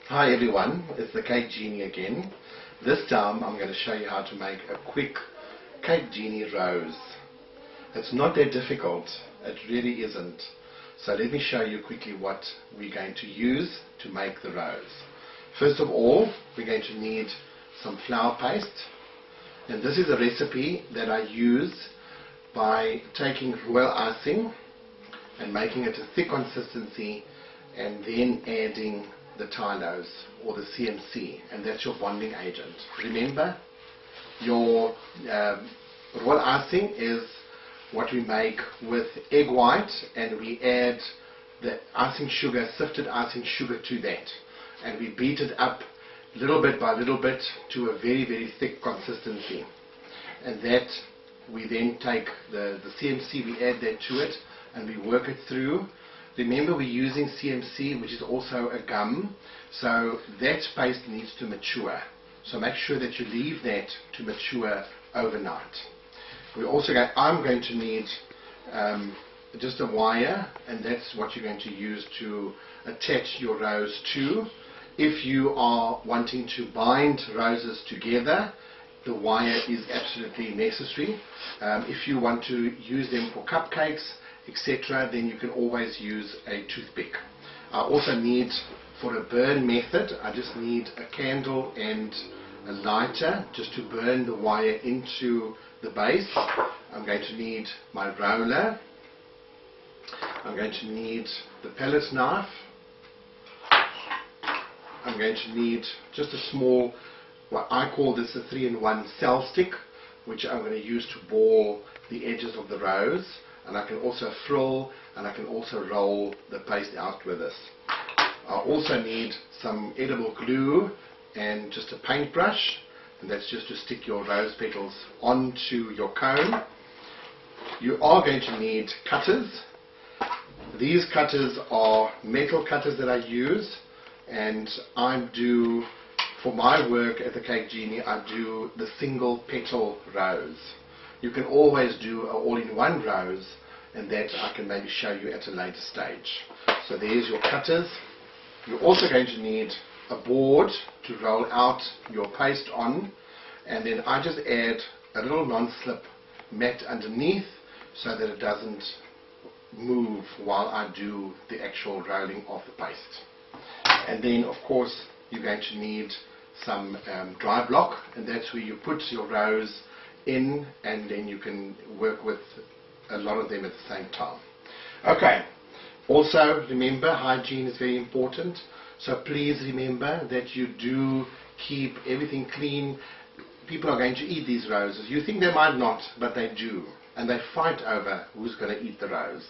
Hi everyone, it's the Cake Genie again. This time I'm going to show you how to make a quick Cake Genie rose. It's not that difficult, it really isn't. So let me show you quickly what we're going to use to make the rose. First of all, we're going to need some flour paste. And this is a recipe that I use by taking royal icing and making it a thick consistency and then adding the tylose or the CMC, and that's your bonding agent. Remember, your royal icing is what we make with egg white, and we add the icing sugar, sifted icing sugar to that, and we beat it up little bit by little bit to a very, very thick consistency. And that we then take the CMC, we add that to it, and we work it through. Remember, we're using CMC, which is also a gum, so that paste needs to mature. So make sure that you leave that to mature overnight. I'm going to need just a wire, and that's what you're going to use to attach your rose to. If you are wanting to bind roses together, the wire is absolutely necessary. If you want to use them for cupcakes, etc., then you can always use a toothpick. I also need, for a burn method, I just need a candle and a lighter just to burn the wire into the base. I'm going to need my roller. I'm going to need the palette knife. I'm going to need just a small, what I call this a 3-in-1 cell stick, which I'm going to use to ball the edges of the rose. And I can also frill, and I can also roll the paste out with this. I also need some edible glue and just a paintbrush, and that's just to stick your rose petals onto your cone. You are going to need cutters. These cutters are metal cutters that I use, and for my work at the Cake Genie, I do the single petal rose. You can always do an all-in-one rose, and that I can maybe show you at a later stage. So there's your cutters. You're also going to need a board to roll out your paste on, and then I just add a little non-slip mat underneath so that it doesn't move while I do the actual rolling of the paste. And then of course you're going to need some dry block, and that's where you put your rose in, and then you can work with a lot of them at the same time. Okay, also remember, hygiene is very important, so please remember that you do keep everything clean. People are going to eat these roses. You think they might not, but they do, and they fight over who's going to eat the rose.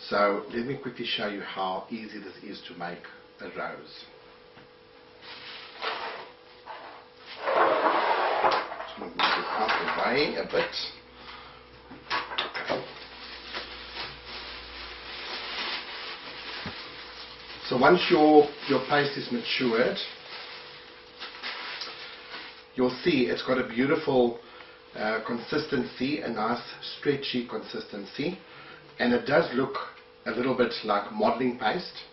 So let me quickly show you how easy this is to make a rose. Move it out the way a bit. So once your paste is matured, you'll see it's got a beautiful consistency, a nice stretchy consistency, and it does look a little bit like modeling paste.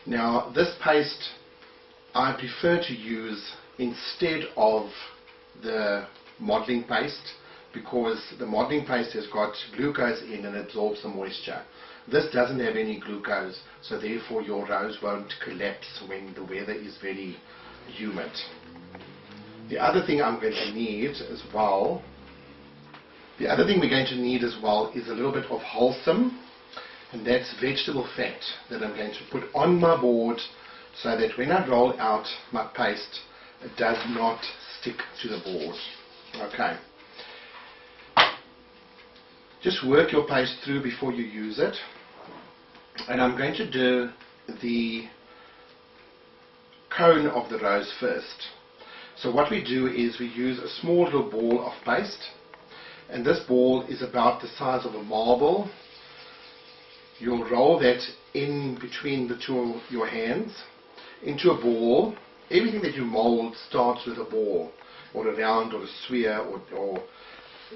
Now this paste I prefer to use instead of the modeling paste, because the modeling paste has got glucose in and absorbs the moisture. This doesn't have any glucose, so therefore your rose won't collapse when the weather is very humid. The other thing I'm going to need as well, we're going to need as well is a little bit of wholesome, and that's vegetable fat that I'm going to put on my board so that when I roll out my paste, it does not stick to the board. Okay. Just work your paste through before you use it. And I'm going to do the cone of the rose first. So what we do is we use a small little ball of paste, and this ball is about the size of a marble. You'll roll that in between the two of your hands into a ball. Everything that you mold starts with a ball, or a round, or a sphere, or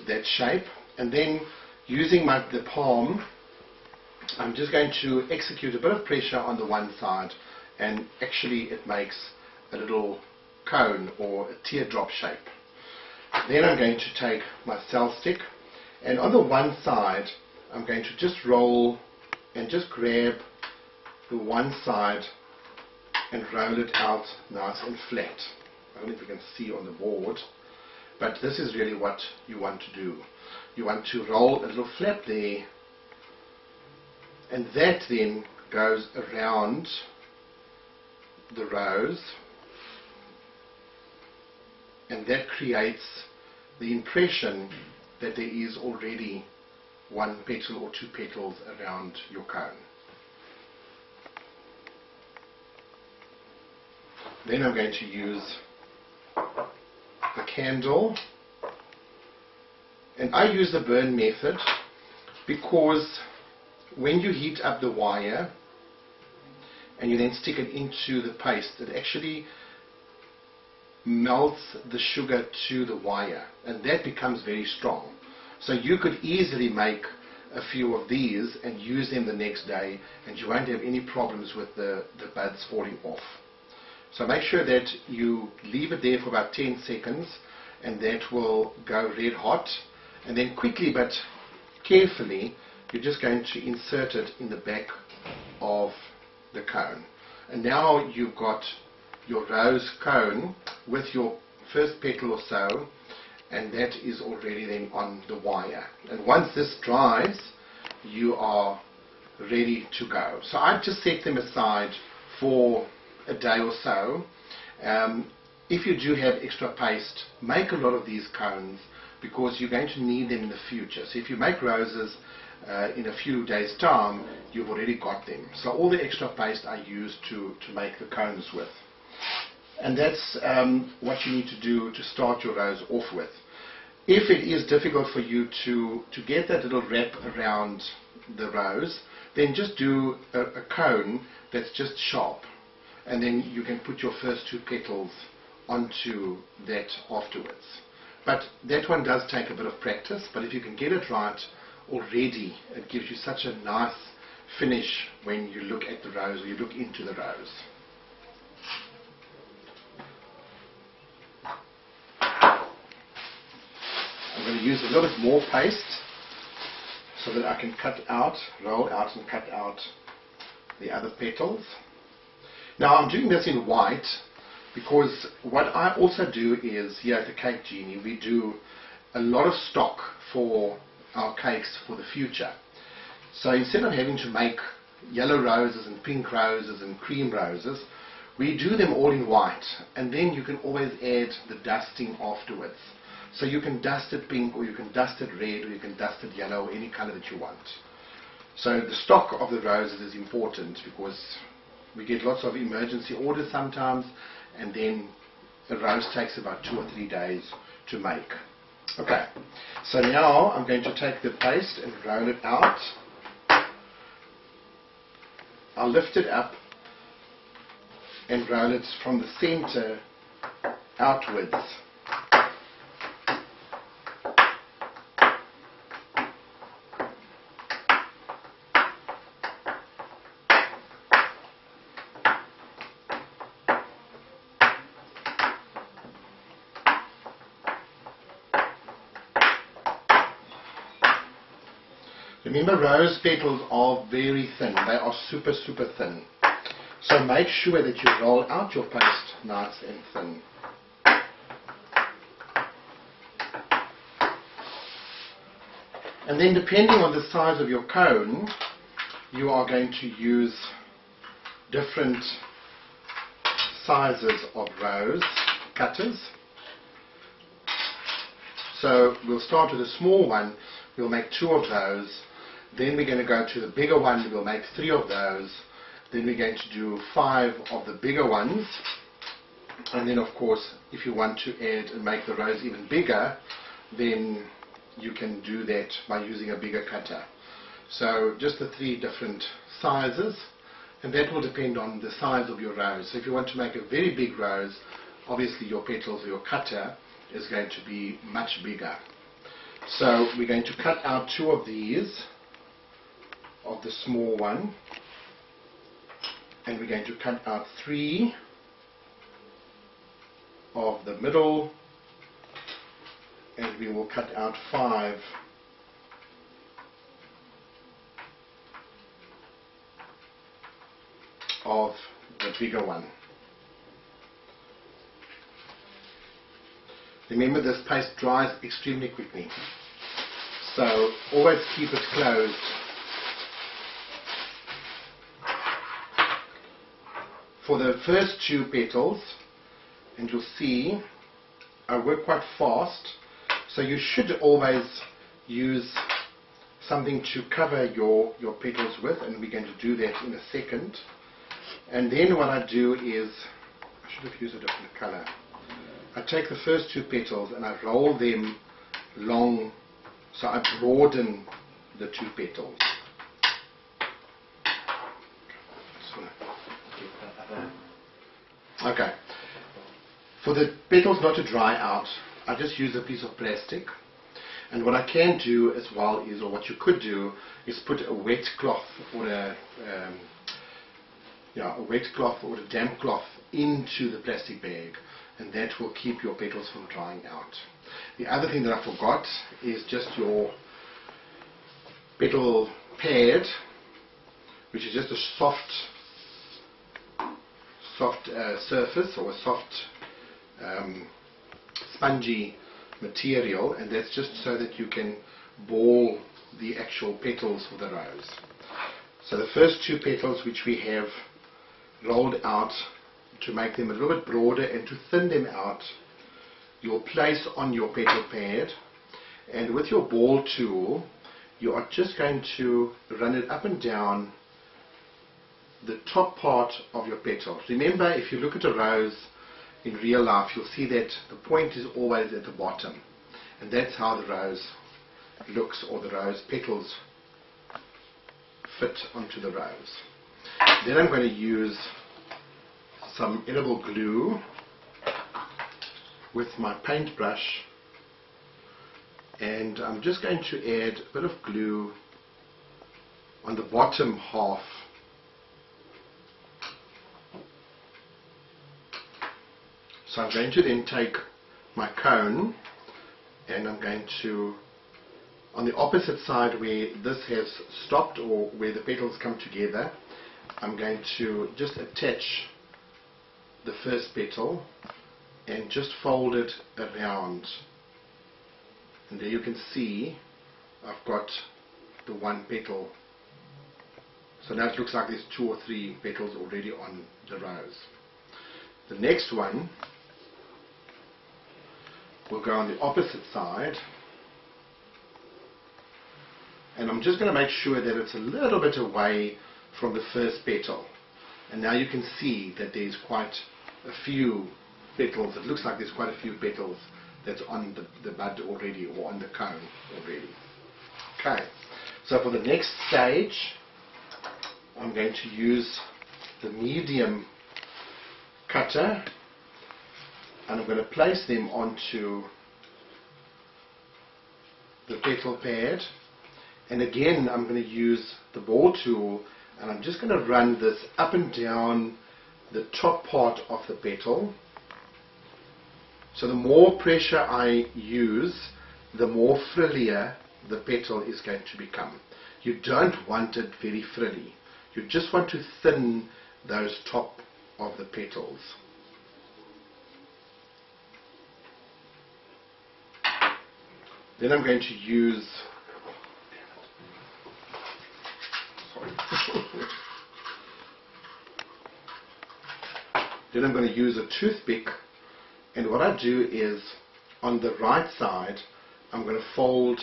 that shape. And then using the palm, I'm just going to execute a bit of pressure on the one side, and actually it makes a little cone or a teardrop shape. Then I'm going to take my cell stick, and on the one side I'm going to just roll and just grab the one side and roll it out nice and flat. I don't know if you can see on the board, but this is really what you want to do. You want to roll a little flap there, and that then goes around the rose, and that creates the impression that there is already one petal or two petals around your cone. Then I'm going to use the candle, and I use the burn method because when you heat up the wire and you then stick it into the paste, it actually melts the sugar to the wire, and that becomes very strong. So you could easily make a few of these and use them the next day, and you won't have any problems with the buds falling off. So make sure that you leave it there for about 10 seconds, and that will go red hot, and then quickly but carefully you're just going to insert it in the back of the cone. And now you've got your rose cone with your first petal or so, and that is already then on the wire. And once this dries, you are ready to go. So I've just set them aside for a day or so. If you do have extra paste, make a lot of these cones because you're going to need them in the future. So if you make roses in a few days time, you've already got them. So all the extra paste I use to make the cones with. And that's what you need to do to start your rose off with. If it is difficult for you to get that little wrap around the rose, then just do a cone that's just sharp, and then you can put your first two petals onto that afterwards. But that one does take a bit of practice, but if you can get it right already, it gives you such a nice finish when you look at the rose or you look into the rose. I'm going to use a little bit more paste so that I can cut out, roll out and cut out the other petals. Now I'm doing this in white because what I also do is here at the Cake Genie we do a lot of stock for our cakes for the future. So instead of having to make yellow roses and pink roses and cream roses, we do them all in white, and then you can always add the dusting afterwards. So you can dust it pink, or you can dust it red, or you can dust it yellow, or any color that you want. So the stock of the roses is important because we get lots of emergency orders sometimes, and then a rose takes about 2 or 3 days to make. Okay, so now I'm going to take the paste and roll it out. I'll lift it up and roll it from the center outwards. Remember, rose petals are very thin. They are super, super thin. So make sure that you roll out your paste nice and thin. And then depending on the size of your cone, you are going to use different sizes of rose cutters. So we'll start with a small one. We'll make 2 of those. Then we're going to go to the bigger one. We'll make 3 of those. Then we're going to do 5 of the bigger ones. And then of course, if you want to add and make the rose even bigger, then you can do that by using a bigger cutter. So just the 3 different sizes, and that will depend on the size of your rose. So if you want to make a very big rose, obviously your petals or your cutter is going to be much bigger. So we're going to cut out 2 of these, of the small one, and we're going to cut out 3 of the middle, and we will cut out 5 of the bigger one. Remember, this paste dries extremely quickly, so always keep it closed. For the first 2 petals, and you'll see I work quite fast, so you should always use something to cover your petals with, and we're going to do that in a second. And then what I do is, I should have used a different color. I take the first 2 petals and I roll them long, so I broaden the 2 petals. Okay. For the petals not to dry out, I just use a piece of plastic. And what I can do as well is, or what you could do, is put a wet cloth or a wet cloth or a damp cloth into the plastic bag, and that will keep your petals from drying out. The other thing that I forgot is just your petal pad, which is just a soft surface, or a soft spongy material, and that's just so that you can ball the actual petals for the rose. So the first 2 petals which we have rolled out to make them a little bit broader and to thin them out, you'll place on your petal pad, and with your ball tool you are just going to run it up and down the top part of your petal. Remember, if you look at a rose in real life, you'll see that the point is always at the bottom, and that's how the rose looks, or the rose petals fit onto the rose. Then I'm going to use some edible glue with my paintbrush, and I'm just going to add a bit of glue on the bottom half . So I'm going to then take my cone, and I'm going to, on the opposite side where this has stopped, or where the petals come together, I'm going to just attach the first petal and just fold it around. And there you can see I've got the 1 petal. So now it looks like there's 2 or 3 petals already on the rose. The next one will go on the opposite side, and I'm just going to make sure that it's a little bit away from the first petal. And now you can see that there's quite a few petals. It looks like there's quite a few petals that's on the bud already, or on the cone already. Okay, so for the next stage I'm going to use the medium cutter, and I'm going to place them onto the petal pad, and again I'm going to use the ball tool, and I'm just going to run this up and down the top part of the petal. So the more pressure I use, the more frillier the petal is going to become. You don't want it very frilly. You just want to thin those top of the petals. Then I'm going to use, then I'm going to use a toothpick, and what I do is, on the right side I'm going to fold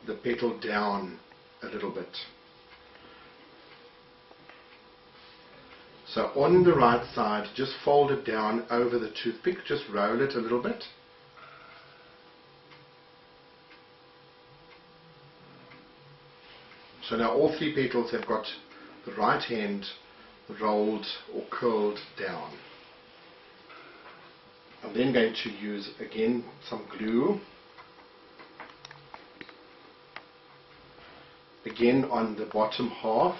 the petal down a little bit. So on the right side, just fold it down over the toothpick, just roll it a little bit. So now all 3 petals have got the right hand rolled or curled down. I'm then going to use again some glue, again on the bottom half,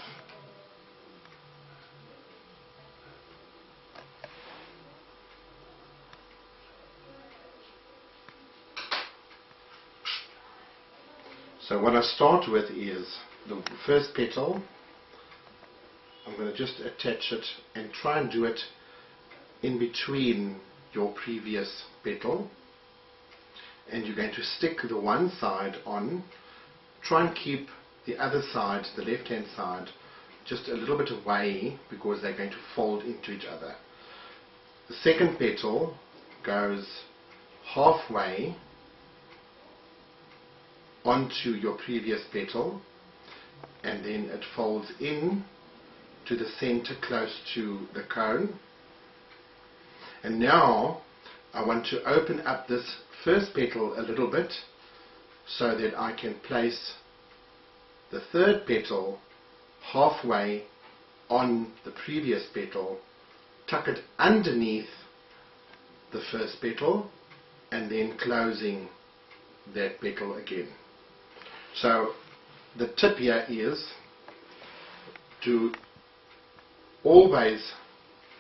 So what I start with is the first petal. I'm going to just attach it and try and do it in between your previous petal, and you're going to stick the one side on. Try and keep the other side, the left hand side, just a little bit away because they're going to fold into each other. The second petal goes halfway onto your previous petal, and then it folds in to the center close to the cone. And now I want to open up this first petal a little bit so that I can place the third petal halfway on the previous petal, tuck it underneath the first petal, and then closing that petal again. So the tip here is to always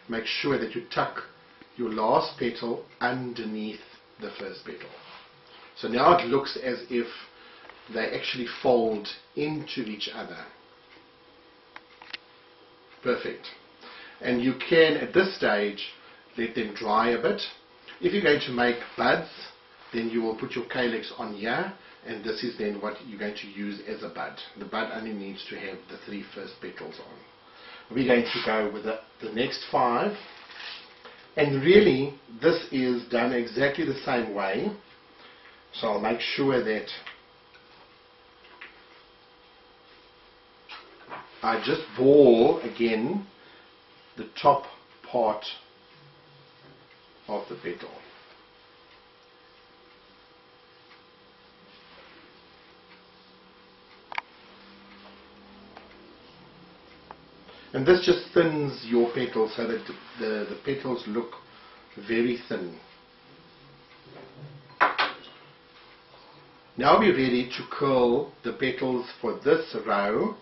make sure that you tuck your last petal underneath the first petal. So now it looks as if they actually fold into each other. Perfect. And you can at this stage let them dry a bit. If you're going to make buds, then you will put your calyx on here, and this is then what you're going to use as a bud. The bud only needs to have the 3 first petals on. We're going to go with the next 5, and really this is done exactly the same way. So I'll make sure that I just ball again the top part of the petal. And this just thins your petals so that the petals look very thin. Now we're ready to curl the petals for this row,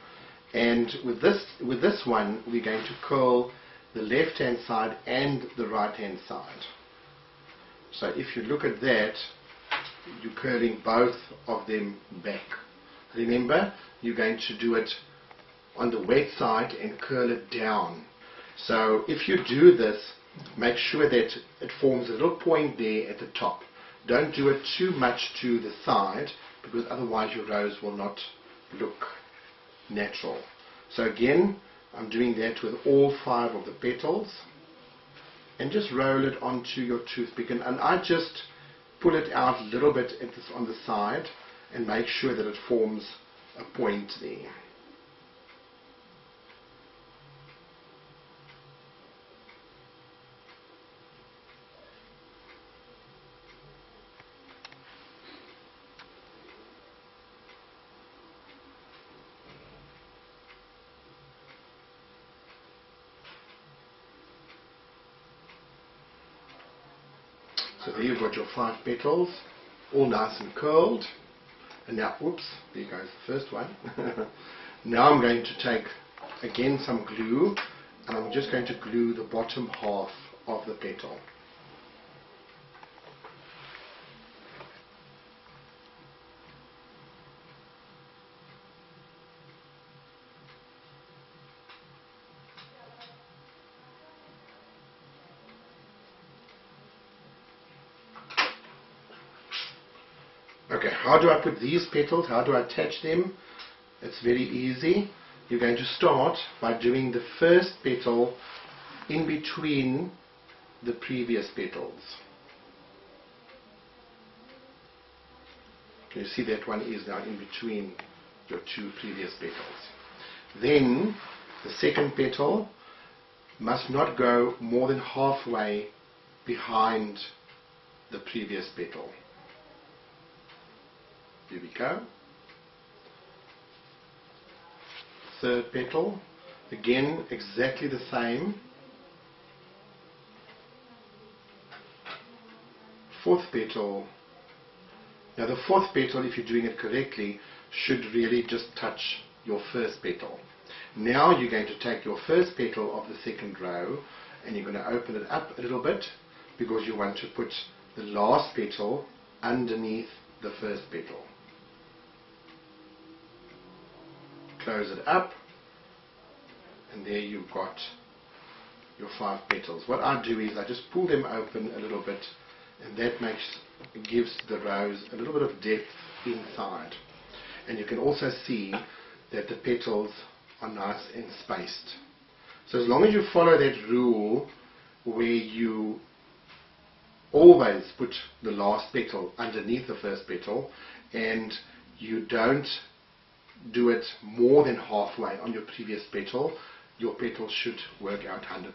and with this one we're going to curl the left hand side and the right hand side. So if you look at that, you're curling both of them back. Remember, you're going to do it on the wet side and curl it down. So if you do this, make sure that it forms a little point there at the top. Don't do it too much to the side, because otherwise your rose will not look natural. So again, I'm doing that with all 5 of the petals, and just roll it onto your toothpick, and I just pull it out a little bit on the side and make sure that it forms a point there. So there you've got your 5 petals, all nice and curled. And now, oops, there goes the first one. Now I'm going to take, again, some glue, and I'm just going to glue the bottom half of the petal. Okay, how do I put these petals? How do I attach them? It's very easy. You're going to start by doing the first petal in between the previous petals. Can you see that one is now in between your 2 previous petals? Then the second petal must not go more than halfway behind the previous petal. Here we go. Third petal, again exactly the same. Fourth petal. Now the fourth petal, if you're doing it correctly, should really just touch your first petal. Now you're going to take your first petal of the second row and you're going to open it up a little bit, because you want to put the last petal underneath the first petal. close it up, and there you've got your 5 petals. What I do is I just pull them open a little bit, and that gives the rose a little bit of depth inside. And you can also see that the petals are nice and spaced. So as long as you follow that rule where you always put the last petal underneath the first petal, and you don't do it more than halfway on your previous petal, your petals should work out 100%.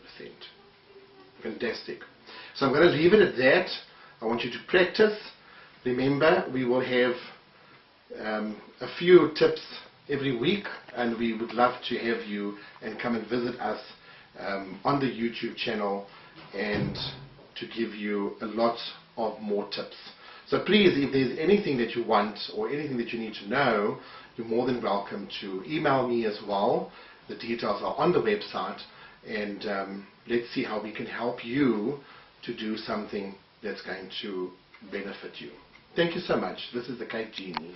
Fantastic. So I'm going to leave it at that. I want you to practice. Remember, we will have a few tips every week, and we would love to have you and come and visit us on the YouTube channel and to give you a lot of more tips. So please, if there's anything that you want or anything that you need to know, you're more than welcome to email me as well. The details are on the website, and let's see how we can help you to do something that's going to benefit you. Thank you so much. This is the Cake Genie.